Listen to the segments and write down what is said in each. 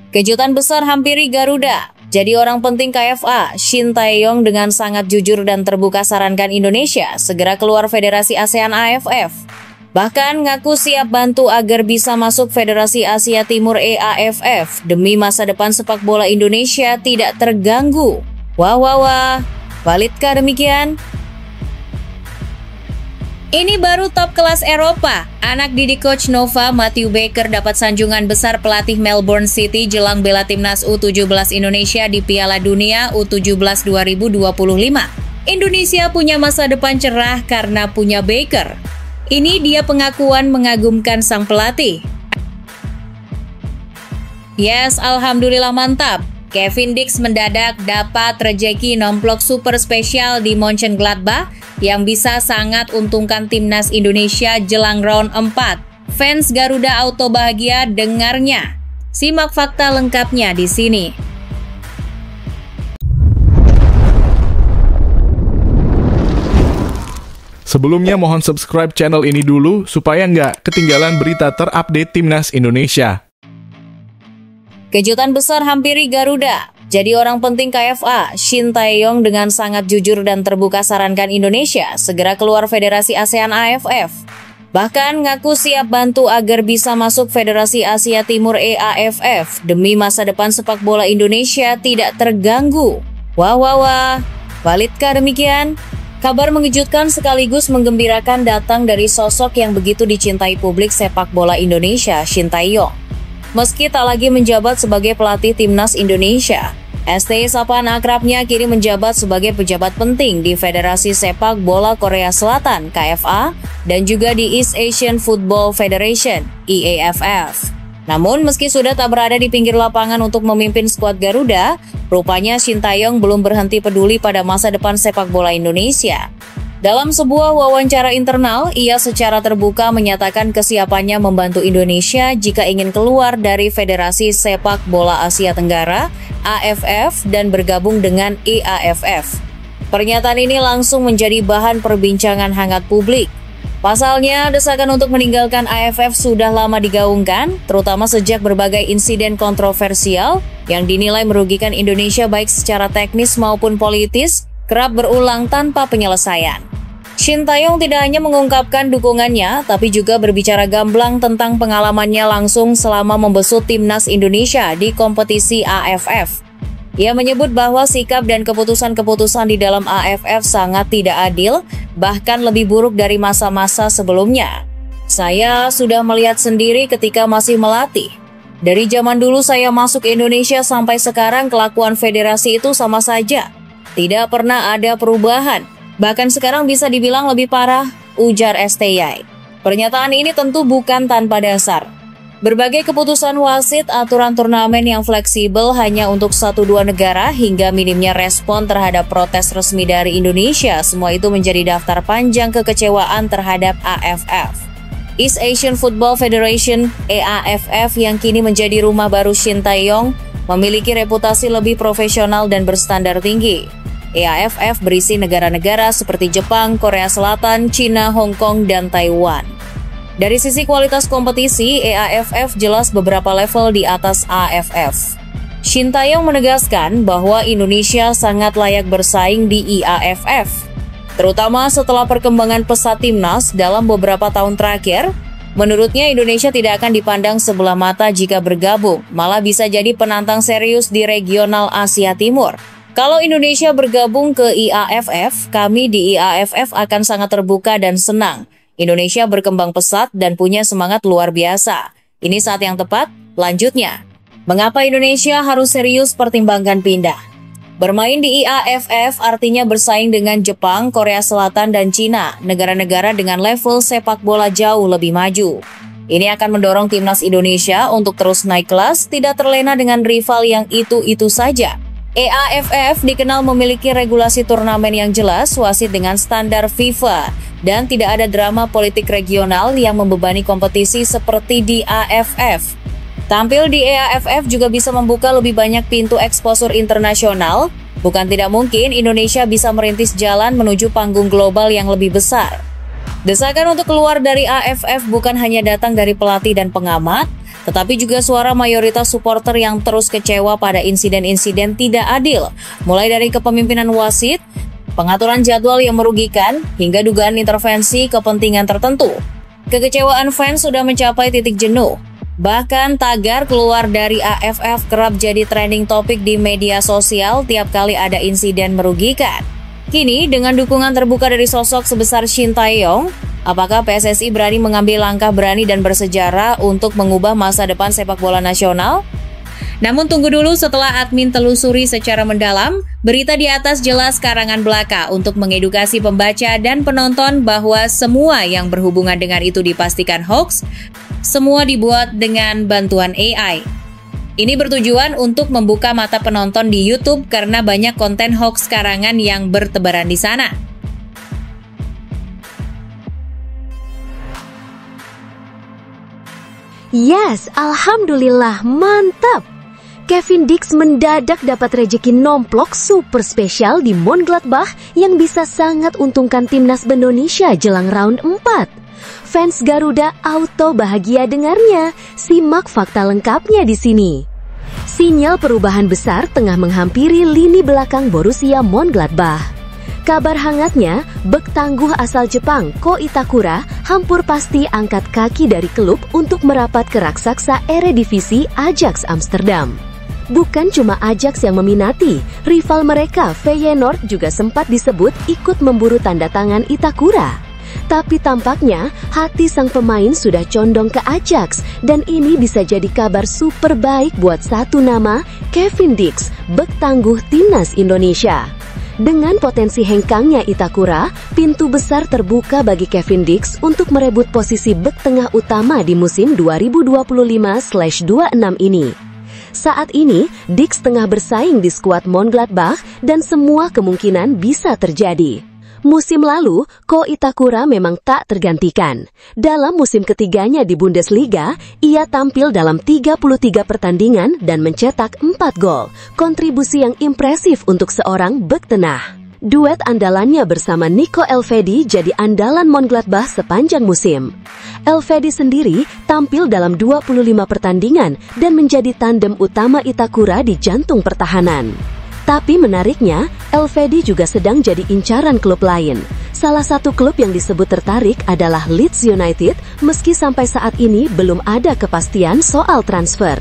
Kejutan besar hampiri Garuda. Jadi orang penting KFA, Shin Tae-yong dengan sangat jujur dan terbuka sarankan Indonesia segera keluar Federasi ASEAN AFF. Bahkan ngaku siap bantu agar bisa masuk Federasi Asia Timur EAFF demi masa depan sepak bola Indonesia tidak terganggu. Wah. Validkah demikian? Ini baru top kelas Eropa. Anak didik Coach Nova, Matthew Baker dapat sanjungan besar pelatih Melbourne City jelang bela timnas U17 Indonesia di Piala Dunia U17 2025. Indonesia punya masa depan cerah karena punya Baker. Ini dia pengakuan mengagumkan sang pelatih. Yes, alhamdulillah mantap. Kevin Dix mendadak dapat rejeki nomplok super spesial di Mönchengladbach yang bisa sangat untungkan timnas Indonesia jelang round 4. Fans Garuda Auto bahagia dengarnya. Simak fakta lengkapnya di sini. Sebelumnya mohon subscribe channel ini dulu supaya nggak ketinggalan berita terupdate timnas Indonesia. Kejutan besar hampiri Garuda. Jadi orang penting KFA, Shin Tae-yong dengan sangat jujur dan terbuka sarankan Indonesia segera keluar Federasi ASEAN AFF. Bahkan ngaku siap bantu agar bisa masuk Federasi Asia Timur EAFF demi masa depan sepak bola Indonesia tidak terganggu. Wah. Validkah demikian? Kabar mengejutkan sekaligus menggembirakan datang dari sosok yang begitu dicintai publik sepak bola Indonesia, Shin Tae-yong. Meski tak lagi menjabat sebagai pelatih timnas Indonesia, STY sapaan akrabnya kini menjabat sebagai pejabat penting di Federasi Sepak Bola Korea Selatan (KFA) dan juga di East Asian Football Federation (EAFF). Namun meski sudah tak berada di pinggir lapangan untuk memimpin skuad Garuda, rupanya Shin Tae-yong belum berhenti peduli pada masa depan sepak bola Indonesia. Dalam sebuah wawancara internal, ia secara terbuka menyatakan kesiapannya membantu Indonesia jika ingin keluar dari Federasi Sepak Bola Asia Tenggara (AFF) dan bergabung dengan EAFF. Pernyataan ini langsung menjadi bahan perbincangan hangat publik. Pasalnya, desakan untuk meninggalkan AFF sudah lama digaungkan, terutama sejak berbagai insiden kontroversial yang dinilai merugikan Indonesia baik secara teknis maupun politis, kerap berulang tanpa penyelesaian. Shin Tae-yong tidak hanya mengungkapkan dukungannya, tapi juga berbicara gamblang tentang pengalamannya langsung selama membesut timnas Indonesia di kompetisi AFF. Ia menyebut bahwa sikap dan keputusan-keputusan di dalam AFF sangat tidak adil, bahkan lebih buruk dari masa-masa sebelumnya. Saya sudah melihat sendiri ketika masih melatih. Dari zaman dulu saya masuk Indonesia sampai sekarang kelakuan federasi itu sama saja. Tidak pernah ada perubahan, bahkan sekarang bisa dibilang lebih parah, ujar STY. Pernyataan ini tentu bukan tanpa dasar. Berbagai keputusan wasit, aturan turnamen yang fleksibel hanya untuk 1-2 negara, hingga minimnya respon terhadap protes resmi dari Indonesia, semua itu menjadi daftar panjang kekecewaan terhadap AFF. East Asian Football Federation (EAFF) yang kini menjadi rumah baru Shin Tae-yong memiliki reputasi lebih profesional dan berstandar tinggi. EAFF berisi negara-negara seperti Jepang, Korea Selatan, China, Hong Kong, dan Taiwan. Dari sisi kualitas kompetisi, EAFF jelas beberapa level di atas AFF. Shin Tae-yong menegaskan bahwa Indonesia sangat layak bersaing di EAFF, terutama setelah perkembangan pesat timnas dalam beberapa tahun terakhir. Menurutnya Indonesia tidak akan dipandang sebelah mata jika bergabung, malah bisa jadi penantang serius di regional Asia Timur. Kalau Indonesia bergabung ke EAFF, kami di EAFF akan sangat terbuka dan senang. Indonesia berkembang pesat dan punya semangat luar biasa. Ini saat yang tepat. Lanjutnya, mengapa Indonesia harus serius pertimbangkan pindah? Bermain di EAFF artinya bersaing dengan Jepang, Korea Selatan, dan Cina, negara-negara dengan level sepak bola jauh lebih maju. Ini akan mendorong timnas Indonesia untuk terus naik kelas, tidak terlena dengan rival yang itu-itu saja. EAFF dikenal memiliki regulasi turnamen yang jelas, wasit dengan standar FIFA, dan tidak ada drama politik regional yang membebani kompetisi seperti di AFF. Tampil di EAFF juga bisa membuka lebih banyak pintu eksposur internasional. Bukan tidak mungkin Indonesia bisa merintis jalan menuju panggung global yang lebih besar. Desakan untuk keluar dari AFF bukan hanya datang dari pelatih dan pengamat, tetapi juga suara mayoritas supporter yang terus kecewa pada insiden-insiden tidak adil, mulai dari kepemimpinan wasit, pengaturan jadwal yang merugikan, hingga dugaan intervensi kepentingan tertentu. Kekecewaan fans sudah mencapai titik jenuh. Bahkan tagar keluar dari AFF kerap jadi trending topik di media sosial tiap kali ada insiden merugikan. Kini, dengan dukungan terbuka dari sosok sebesar Shin Tae-yong, apakah PSSI berani mengambil langkah berani dan bersejarah untuk mengubah masa depan sepak bola nasional? Namun tunggu dulu, setelah admin telusuri secara mendalam, berita di atas jelas karangan belaka untuk mengedukasi pembaca dan penonton bahwa semua yang berhubungan dengan itu dipastikan hoax, semua dibuat dengan bantuan AI. Ini bertujuan untuk membuka mata penonton di YouTube karena banyak konten hoax karangan yang bertebaran di sana. Yes, alhamdulillah, mantap! Kevin Dix mendadak dapat rejeki nomplok super spesial di Mönchengladbach yang bisa sangat untungkan timnas Indonesia jelang round 4. Fans Garuda auto bahagia dengarnya. Simak fakta lengkapnya di sini. Sinyal perubahan besar tengah menghampiri lini belakang Borussia Mönchengladbach. Kabar hangatnya, bek tangguh asal Jepang, Ko Itakura, hampir pasti angkat kaki dari klub untuk merapat ke raksasa Eredivisie Ajax Amsterdam. Bukan cuma Ajax yang meminati, rival mereka Feyenoord juga sempat disebut ikut memburu tanda tangan Itakura. Tapi tampaknya hati sang pemain sudah condong ke Ajax dan ini bisa jadi kabar super baik buat satu nama, Kevin Dix, bek tangguh timnas Indonesia. Dengan potensi hengkangnya Itakura, pintu besar terbuka bagi Kevin Dix untuk merebut posisi bek tengah utama di musim 2025/26 ini. Saat ini, Dix tengah bersaing di skuad Mönchengladbach dan semua kemungkinan bisa terjadi. Musim lalu, Ko Itakura memang tak tergantikan. Dalam musim ketiganya di Bundesliga, ia tampil dalam 33 pertandingan dan mencetak 4 gol, kontribusi yang impresif untuk seorang bek tengah. Duet andalannya bersama Nico Elvedi jadi andalan Mönchengladbach sepanjang musim. Elvedi sendiri tampil dalam 25 pertandingan dan menjadi tandem utama Itakura di jantung pertahanan. Tapi menariknya, Elvedi juga sedang jadi incaran klub lain. Salah satu klub yang disebut tertarik adalah Leeds United, meski sampai saat ini belum ada kepastian soal transfer.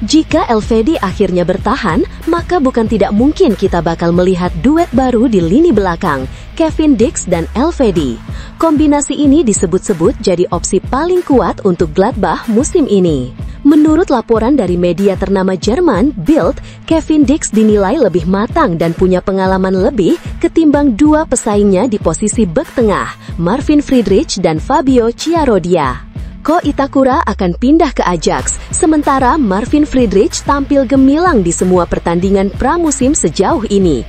Jika Elvedi akhirnya bertahan, maka bukan tidak mungkin kita bakal melihat duet baru di lini belakang, Kevin Dix dan Elvedi. Kombinasi ini disebut-sebut jadi opsi paling kuat untuk Gladbach musim ini. Menurut laporan dari media ternama Jerman, Bild, Kevin Dix dinilai lebih matang dan punya pengalaman lebih ketimbang dua pesaingnya di posisi bek tengah, Marvin Friedrich dan Fabio Chiarodia. Ko Itakura akan pindah ke Ajax, sementara Marvin Friedrich tampil gemilang di semua pertandingan pramusim sejauh ini.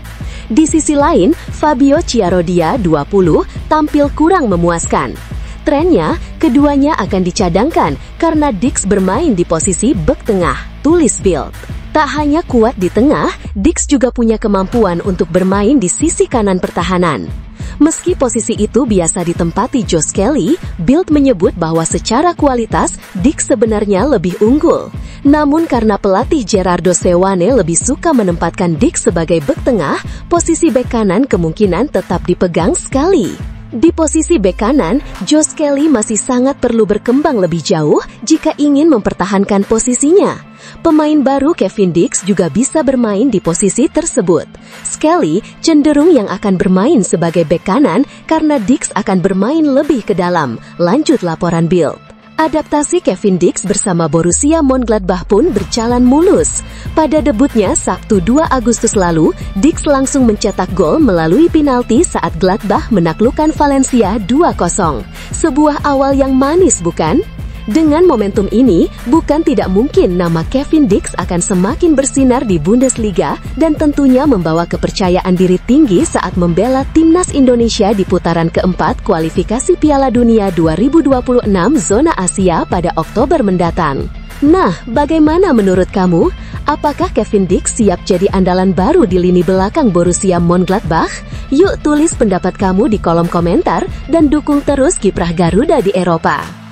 Di sisi lain, Fabio Chiarodia 20 tampil kurang memuaskan. Trennya, keduanya akan dicadangkan karena Dix bermain di posisi bek tengah, tulis Bild. Tak hanya kuat di tengah, Dix juga punya kemampuan untuk bermain di sisi kanan pertahanan. Meski posisi itu biasa ditempati Josh Kelly, Bild menyebut bahwa secara kualitas Dix sebenarnya lebih unggul. Namun karena pelatih Gerardo Seoane lebih suka menempatkan Dix sebagai bek tengah, posisi bek kanan kemungkinan tetap dipegang Kelly. Di posisi bek kanan, Josh Kelly masih sangat perlu berkembang lebih jauh jika ingin mempertahankan posisinya. Pemain baru Kevin Dix juga bisa bermain di posisi tersebut. Kelly cenderung yang akan bermain sebagai bek kanan karena Dix akan bermain lebih ke dalam, lanjut laporan Bild. Adaptasi Kevin Dix bersama Borussia Mönchengladbach pun berjalan mulus. Pada debutnya Sabtu 2 Agustus lalu, Dix langsung mencetak gol melalui penalti saat Gladbach menaklukkan Valencia 2-0. Sebuah awal yang manis, bukan? Dengan momentum ini, bukan tidak mungkin nama Kevin Dix akan semakin bersinar di Bundesliga dan tentunya membawa kepercayaan diri tinggi saat membela timnas Indonesia di putaran keempat kualifikasi Piala Dunia 2026 zona Asia pada Oktober mendatang. Nah, bagaimana menurut kamu? Apakah Kevin Dix siap jadi andalan baru di lini belakang Borussia Mönchengladbach? Yuk tulis pendapat kamu di kolom komentar dan dukung terus kiprah Garuda di Eropa.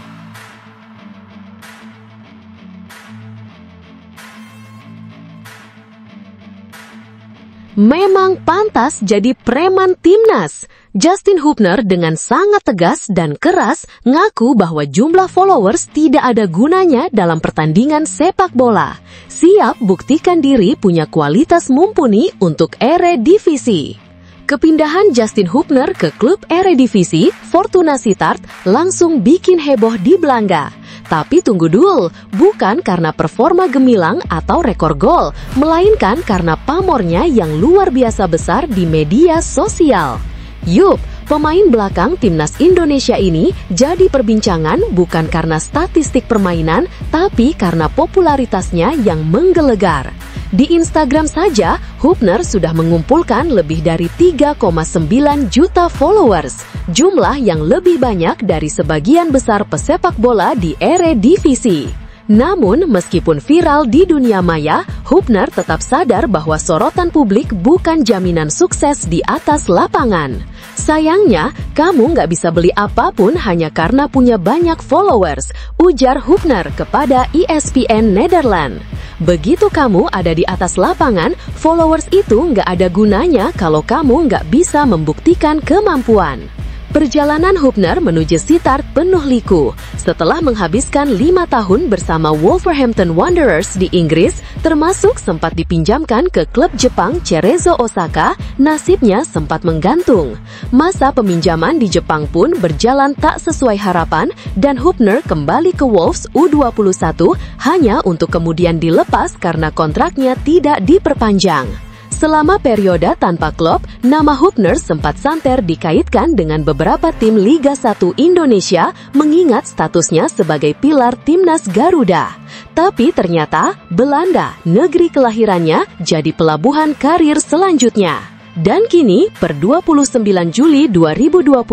memang pantas jadi preman timnas. Justin Hubner dengan sangat tegas dan keras ngaku bahwa jumlah followers tidak ada gunanya dalam pertandingan sepak bola. Siap buktikan diri punya kualitas mumpuni untuk Eredivisie. Kepindahan Justin Hubner ke klub Eredivisie, Fortuna Sittard, langsung bikin heboh di Belanda. Tapi tunggu dulu, bukan karena performa gemilang atau rekor gol, melainkan karena pamornya yang luar biasa besar di media sosial. Yup, pemain belakang timnas Indonesia ini jadi perbincangan bukan karena statistik permainan, tapi karena popularitasnya yang menggelegar. Di Instagram saja, Hubner sudah mengumpulkan lebih dari 3,9 juta followers, jumlah yang lebih banyak dari sebagian besar pesepak bola di Eredivisie. Namun, meskipun viral di dunia maya, Hubner tetap sadar bahwa sorotan publik bukan jaminan sukses di atas lapangan. Sayangnya, kamu nggak bisa beli apapun hanya karena punya banyak followers, ujar Hubner kepada ESPN Nederland. Begitu kamu ada di atas lapangan, followers itu nggak ada gunanya kalau kamu nggak bisa membuktikan kemampuan. Perjalanan Hubner menuju Sittard penuh liku. Setelah menghabiskan 5 tahun bersama Wolverhampton Wanderers di Inggris, termasuk sempat dipinjamkan ke klub Jepang Cerezo Osaka, nasibnya sempat menggantung. Masa peminjaman di Jepang pun berjalan tak sesuai harapan dan Hubner kembali ke Wolves U21 hanya untuk kemudian dilepas karena kontraknya tidak diperpanjang. Selama periode tanpa klub, nama Hubner sempat santer dikaitkan dengan beberapa tim Liga 1 Indonesia mengingat statusnya sebagai pilar timnas Garuda. Tapi ternyata Belanda, negeri kelahirannya, jadi pelabuhan karir selanjutnya. Dan kini, per 29 Juli 2025,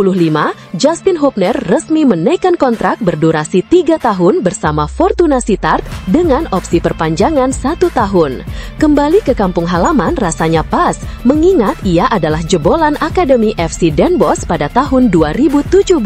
Justin Hubner resmi menaikkan kontrak berdurasi 3 tahun bersama Fortuna Sittard dengan opsi perpanjangan 1 tahun. Kembali ke kampung halaman rasanya pas, mengingat ia adalah jebolan Akademi FC Den Bosch pada tahun 2017.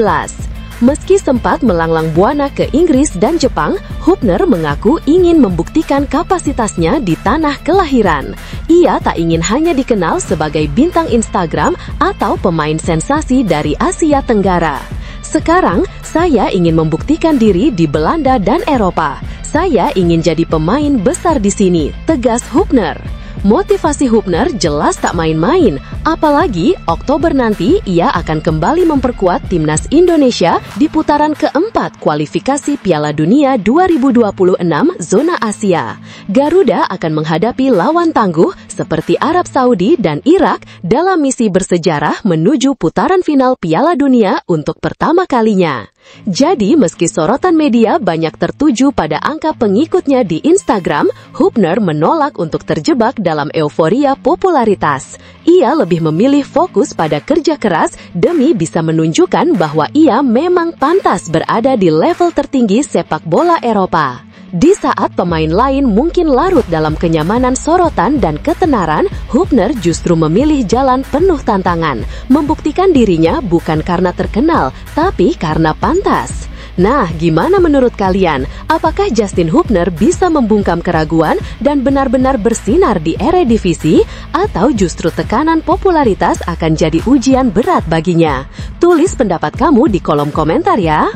Meski sempat melanglang buana ke Inggris dan Jepang, Hubner mengaku ingin membuktikan kapasitasnya di tanah kelahiran. Ia tak ingin hanya dikenal sebagai bintang Instagram atau pemain sensasi dari Asia Tenggara. Sekarang, saya ingin membuktikan diri di Belanda dan Eropa. Saya ingin jadi pemain besar di sini, tegas Hubner. Motivasi Hubner jelas tak main-main, apalagi Oktober nanti ia akan kembali memperkuat timnas Indonesia di putaran keempat kualifikasi Piala Dunia 2026 zona Asia. Garuda akan menghadapi lawan tangguh seperti Arab Saudi dan Irak dalam misi bersejarah menuju putaran final Piala Dunia untuk pertama kalinya. Jadi, meski sorotan media banyak tertuju pada angka pengikutnya di Instagram, Hubner menolak untuk terjebak dalam euforia popularitas. Ia lebih memilih fokus pada kerja keras demi bisa menunjukkan bahwa ia memang pantas berada di level tertinggi sepak bola Eropa. Di saat pemain lain mungkin larut dalam kenyamanan sorotan dan ketenaran, Hubner justru memilih jalan penuh tantangan, membuktikan dirinya bukan karena terkenal, tapi karena pantas. Nah, gimana menurut kalian? Apakah Justin Hubner bisa membungkam keraguan dan benar-benar bersinar di Eredivisie? Atau justru tekanan popularitas akan jadi ujian berat baginya? Tulis pendapat kamu di kolom komentar ya!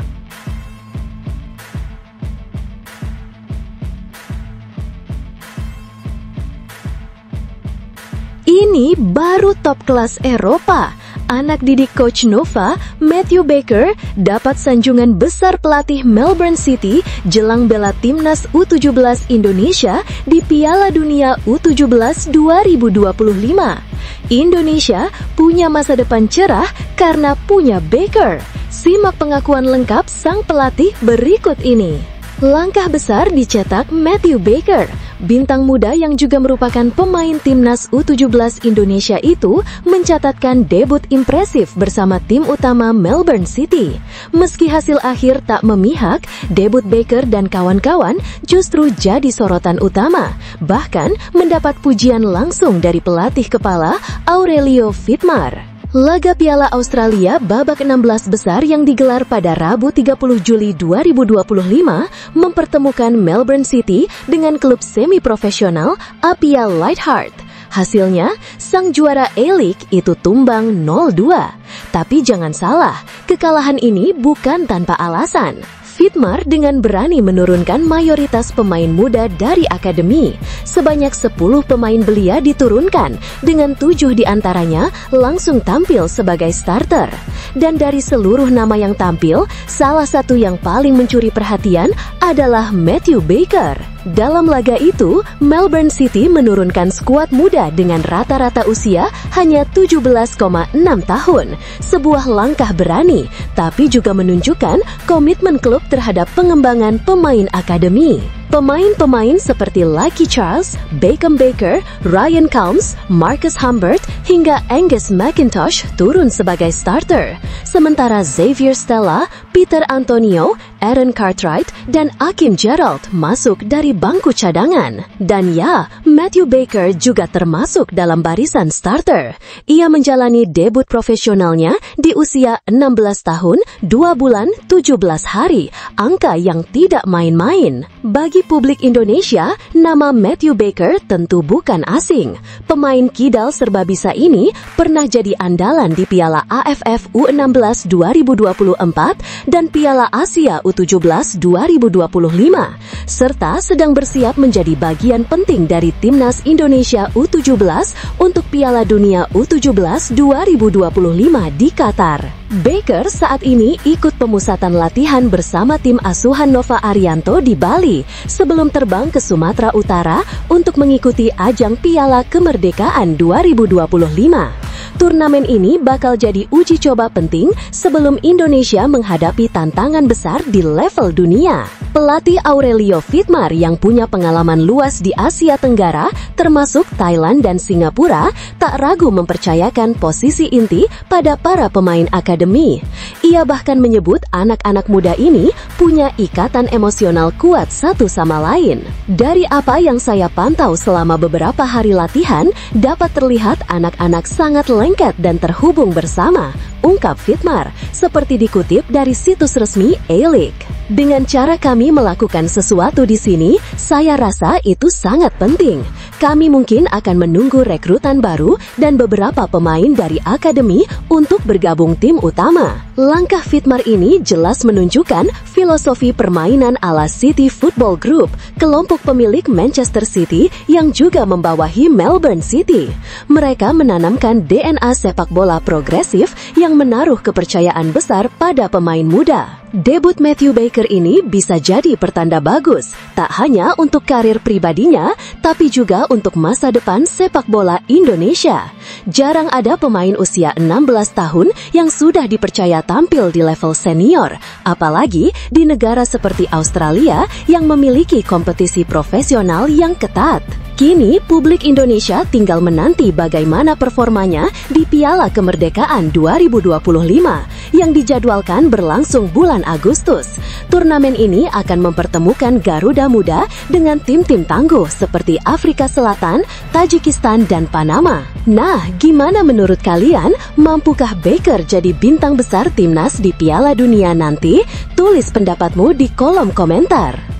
Ini baru top kelas Eropa. Anak didik Coach Nova, Matthew Baker, dapat sanjungan besar pelatih Melbourne City jelang bela timnas U17 Indonesia di Piala Dunia U17 2025. Indonesia punya masa depan cerah karena punya Baker. Simak pengakuan lengkap sang pelatih berikut ini. Langkah besar dicetak Matthew Baker. Bintang muda yang juga merupakan pemain timnas U17 Indonesia itu mencatatkan debut impresif bersama tim utama Melbourne City. Meski hasil akhir tak memihak, debut Baker dan kawan-kawan justru jadi sorotan utama. Bahkan mendapat pujian langsung dari pelatih kepala Aurelio Vidmar. Laga Piala Australia babak 16 besar yang digelar pada Rabu 30 Juli 2025 mempertemukan Melbourne City dengan klub semi-profesional Apia Light Heart. Hasilnya, sang juara A-League itu tumbang 0-2. Tapi jangan salah, kekalahan ini bukan tanpa alasan. Vidmar dengan berani menurunkan mayoritas pemain muda dari akademi. Sebanyak 10 pemain belia diturunkan, dengan 7 diantaranya langsung tampil sebagai starter. Dan dari seluruh nama yang tampil, salah satu yang paling mencuri perhatian adalah Matthew Baker. Dalam laga itu, Melbourne City menurunkan skuad muda dengan rata-rata usia hanya 17,6 tahun. Sebuah langkah berani, tapi juga menunjukkan komitmen klub terhadap pengembangan pemain akademi. Pemain-pemain seperti Lucky Charles, Beckham Baker, Ryan Combs, Marcus Humbert, hingga Angus McIntosh turun sebagai starter. Sementara Xavier Stella, Peter Antonio, Aaron Cartwright, dan Akim Gerald masuk dari bangku cadangan. Dan ya, Matthew Baker juga termasuk dalam barisan starter. Ia menjalani debut profesionalnya di usia 16 tahun, 2 bulan, 17 hari. Angka yang tidak main-main. Bagi publik Indonesia, nama Matthew Baker tentu bukan asing. Pemain kidal serba bisa ini pernah jadi andalan di Piala AFF U16 2024 dan Piala Asia U17 2025, serta sedang bersiap menjadi bagian penting dari Timnas Indonesia U17 untuk Piala Dunia U17 2025 di Qatar. Baker saat ini ikut pemusatan latihan bersama tim asuhan Nova Arianto di Bali sebelum terbang ke Sumatera Utara untuk mengikuti ajang Piala Kemerdekaan 2025. Turnamen ini bakal jadi uji coba penting sebelum Indonesia menghadapi tantangan besar di level dunia. Pelatih Aurelio Vidmar yang punya pengalaman luas di Asia Tenggara, termasuk Thailand dan Singapura, tak ragu mempercayakan posisi inti pada para pemain akademi. Ia bahkan menyebut anak-anak muda ini punya ikatan emosional kuat satu sama lain. Dari apa yang saya pantau selama beberapa hari latihan, dapat terlihat anak-anak sangat lengket dan terhubung bersama, ungkap Vidmar, seperti dikutip dari situs resmi A-League. Dengan cara kami melakukan sesuatu di sini, saya rasa itu sangat penting. Kami mungkin akan menunggu rekrutan baru dan beberapa pemain dari akademi untuk bergabung tim utama. Langkah Vidmar ini jelas menunjukkan filosofi permainan ala City Football Group, kelompok pemilik Manchester City yang juga membawahi Melbourne City. Mereka menanamkan DNA sepak bola progresif yang menaruh kepercayaan besar pada pemain muda. Debut Matthew Baker ini bisa jadi pertanda bagus, tak hanya untuk karir pribadinya, tapi juga untuk masa depan sepak bola Indonesia. Jarang ada pemain usia 16 tahun yang sudah dipercaya tampil di level senior, apalagi di negara seperti Australia yang memiliki kompetisi profesional yang ketat. Kini, publik Indonesia tinggal menanti bagaimana performanya di Piala Kemerdekaan 2025 yang dijadwalkan berlangsung bulan Agustus. Turnamen ini akan mempertemukan Garuda Muda dengan tim-tim tangguh seperti Afrika Selatan, Tajikistan, dan Panama. Nah, gimana menurut kalian? Mampukah Baker jadi bintang besar timnas di Piala Dunia nanti? Tulis pendapatmu di kolom komentar.